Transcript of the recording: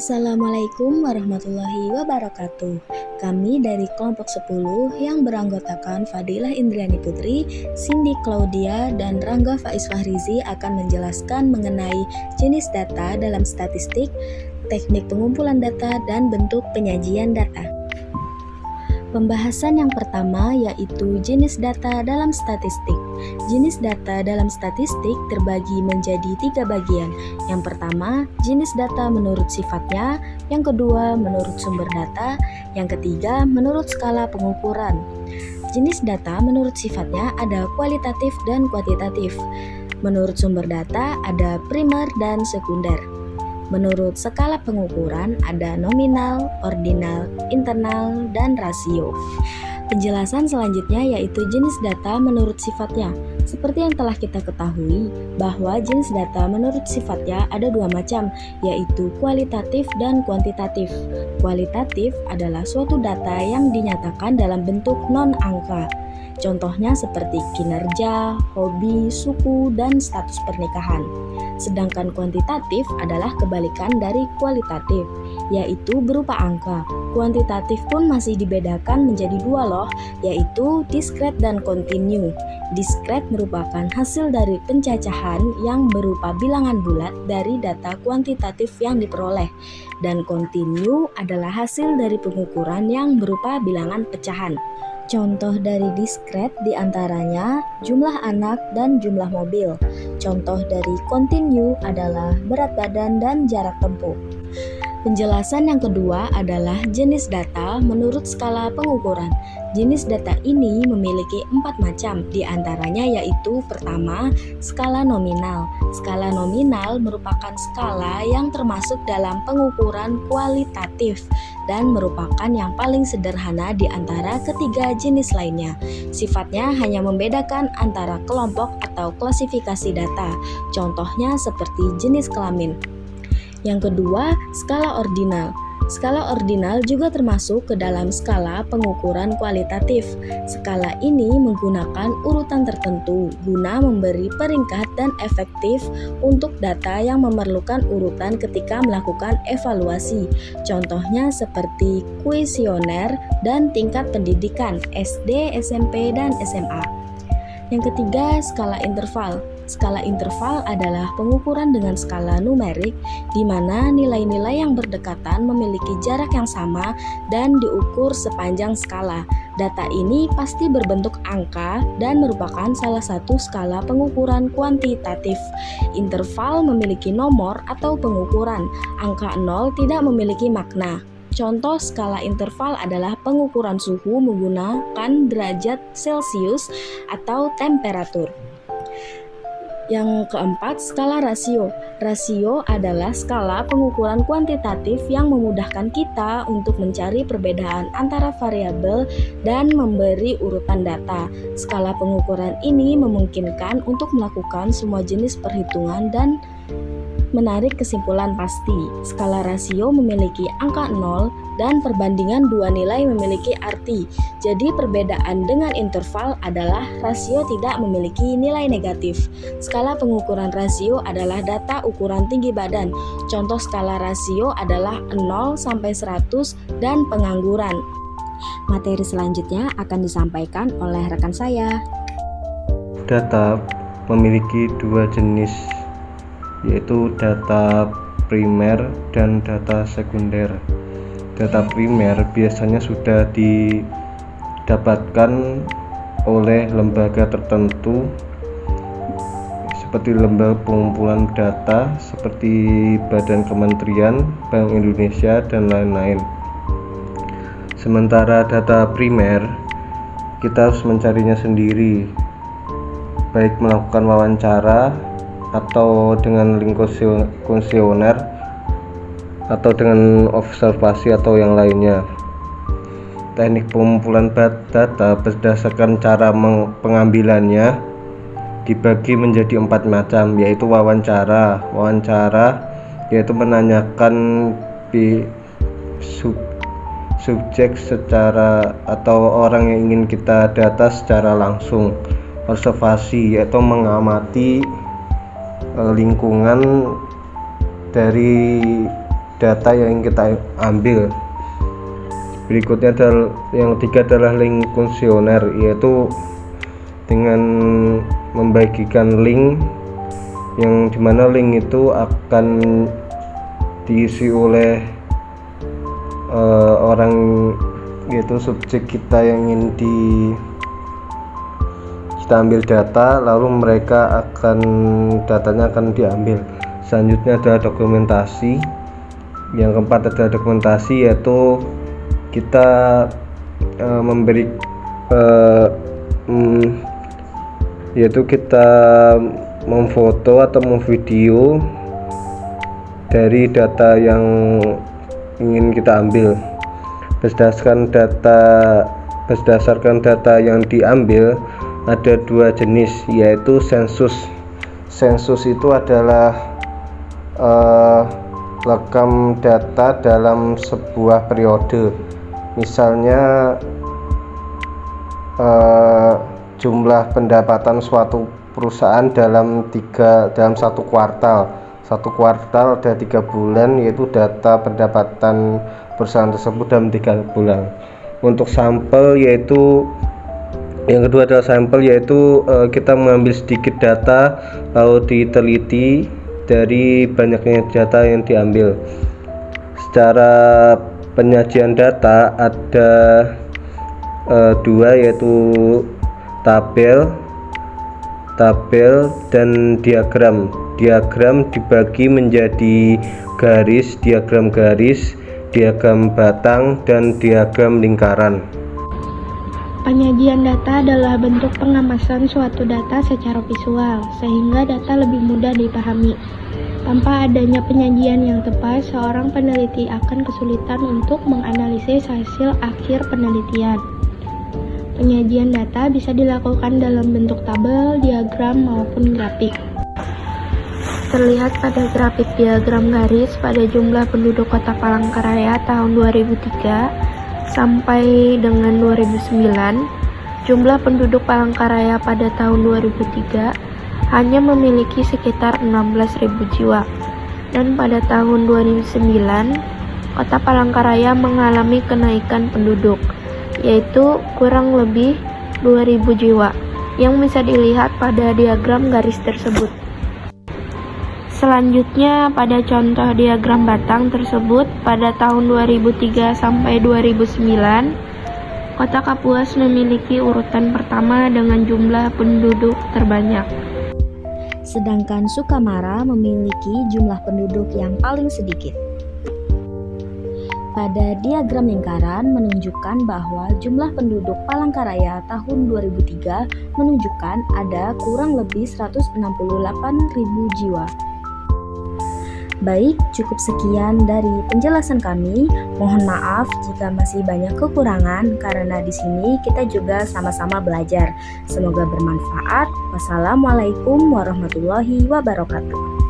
Assalamualaikum warahmatullahi wabarakatuh. Kami dari kelompok 10 yang beranggotakan Fadilah Indriani Putri, Cindy Claudia, dan Rangga Faiz Fahrizi akan menjelaskan mengenai jenis data dalam statistik, teknik pengumpulan data, dan bentuk penyajian data. Pembahasan yang pertama yaitu jenis data dalam statistik. Jenis data dalam statistik terbagi menjadi 3 bagian. Yang pertama, jenis data menurut sifatnya. Yang kedua, menurut sumber data. Yang ketiga, menurut skala pengukuran. Jenis data menurut sifatnya ada kualitatif dan kuantitatif. Menurut sumber data ada primer dan sekunder. Menurut skala pengukuran ada nominal, ordinal, internal, dan rasio. Penjelasan selanjutnya yaitu jenis data menurut sifatnya. Seperti yang telah kita ketahui bahwa jenis data menurut sifatnya ada 2 macam, yaitu kualitatif dan kuantitatif. Kualitatif adalah suatu data yang dinyatakan dalam bentuk non-angka. Contohnya seperti kinerja, hobi, suku, dan status pernikahan. Sedangkan kuantitatif adalah kebalikan dari kualitatif, yaitu berupa angka. Kuantitatif pun masih dibedakan menjadi 2 loh, yaitu diskret dan kontinu. Diskret merupakan hasil dari pencacahan yang berupa bilangan bulat dari data kuantitatif yang diperoleh, dan kontinu adalah hasil dari pengukuran yang berupa bilangan pecahan. Contoh dari diskret diantaranya jumlah anak dan jumlah mobil. Contoh dari kontinu adalah berat badan dan jarak tempuh. Penjelasan yang kedua adalah jenis data menurut skala pengukuran. Jenis data ini memiliki 4 macam, diantaranya yaitu pertama, skala nominal. Skala nominal merupakan skala yang termasuk dalam pengukuran kualitatif dan merupakan yang paling sederhana di antara ketiga jenis lainnya. Sifatnya hanya membedakan antara kelompok atau klasifikasi data, contohnya seperti jenis kelamin. Yang kedua, skala ordinal. Skala ordinal juga termasuk ke dalam skala pengukuran kualitatif. Skala ini menggunakan urutan tertentu guna memberi peringkat dan efektif untuk data yang memerlukan urutan ketika melakukan evaluasi. Contohnya seperti kuesioner dan tingkat pendidikan SD, SMP, dan SMA. Yang ketiga, skala interval. Skala interval adalah pengukuran dengan skala numerik di mana nilai-nilai yang berdekatan memiliki jarak yang sama dan diukur sepanjang skala. Data ini pasti berbentuk angka dan merupakan salah satu skala pengukuran kuantitatif. Interval memiliki nomor atau pengukuran. Angka 0 tidak memiliki makna. Contoh skala interval adalah pengukuran suhu menggunakan derajat Celcius atau temperatur. Yang keempat, skala rasio. Rasio adalah skala pengukuran kuantitatif yang memudahkan kita untuk mencari perbedaan antara variabel dan memberi urutan data. Skala pengukuran ini memungkinkan untuk melakukan semua jenis perhitungan dan menarik kesimpulan pasti. Skala rasio memiliki angka 0 dan perbandingan 2 nilai memiliki arti. Jadi perbedaan dengan interval adalah rasio tidak memiliki nilai negatif. Skala pengukuran rasio adalah data ukuran tinggi badan. Contoh skala rasio adalah 0 sampai 100 dan pengangguran. Materi selanjutnya akan disampaikan oleh rekan saya. Data memiliki 2 jenis, yaitu data primer dan data sekunder. Data primer biasanya sudah didapatkan oleh lembaga tertentu seperti lembaga pengumpulan data seperti Badan Kementerian, Bank Indonesia, dan lain-lain. Sementara data primer kita harus mencarinya sendiri, baik melakukan wawancara atau dengan link kuesioner atau dengan observasi atau yang lainnya. Teknik pengumpulan data berdasarkan cara pengambilannya dibagi menjadi 4 macam, yaitu wawancara. Wawancara yaitu menanyakan subjek secara atau orang yang ingin kita data secara langsung. Observasi yaitu mengamati lingkungan dari data yang ingin kita ambil. Berikutnya adalah yang ketiga adalah link kuesioner, yaitu dengan membagikan link yang dimana link itu akan diisi oleh orang, yaitu subjek kita yang ingin kita ambil data, lalu mereka datanya akan diambil. Selanjutnya adalah dokumentasi. Yang keempat adalah dokumentasi, yaitu kita yaitu kita memfoto atau memvideo dari data yang ingin kita ambil. Berdasarkan data yang diambil ada dua jenis, yaitu sensus. Sensus itu adalah rekam data dalam sebuah periode. Misalnya jumlah pendapatan suatu perusahaan dalam satu kuartal ada 3 bulan, yaitu data pendapatan perusahaan tersebut dalam 3 bulan. Untuk sampel, yaitu yang kedua adalah sampel, yaitu kita mengambil sedikit data lalu diteliti dari banyaknya data yang diambil. Secara penyajian data ada dua, yaitu tabel dan diagram. Diagram dibagi menjadi diagram garis, diagram batang, dan diagram lingkaran. Penyajian data adalah bentuk pengemasan suatu data secara visual, sehingga data lebih mudah dipahami. Tanpa adanya penyajian yang tepat, seorang peneliti akan kesulitan untuk menganalisis hasil akhir penelitian. Penyajian data bisa dilakukan dalam bentuk tabel, diagram, maupun grafik. Terlihat pada grafik diagram garis pada jumlah penduduk Kota Palangkaraya tahun 2003 sampai dengan 2009, jumlah penduduk Palangkaraya pada tahun 2003 hanya memiliki sekitar 16.000 jiwa, dan pada tahun 2009, Kota Palangkaraya mengalami kenaikan penduduk, yaitu kurang lebih 2.000 jiwa, yang bisa dilihat pada diagram garis tersebut. Selanjutnya, pada contoh diagram batang tersebut, pada tahun 2003 sampai 2009, Kota Kapuas memiliki urutan pertama dengan jumlah penduduk terbanyak. Sedangkan Sukamara memiliki jumlah penduduk yang paling sedikit. Pada diagram lingkaran menunjukkan bahwa jumlah penduduk Palangkaraya tahun 2003 menunjukkan ada kurang lebih 168.000 jiwa. Baik, cukup sekian dari penjelasan kami. Mohon maaf jika masih banyak kekurangan karena di sini kita juga sama-sama belajar. Semoga bermanfaat. Wassalamualaikum warahmatullahi wabarakatuh.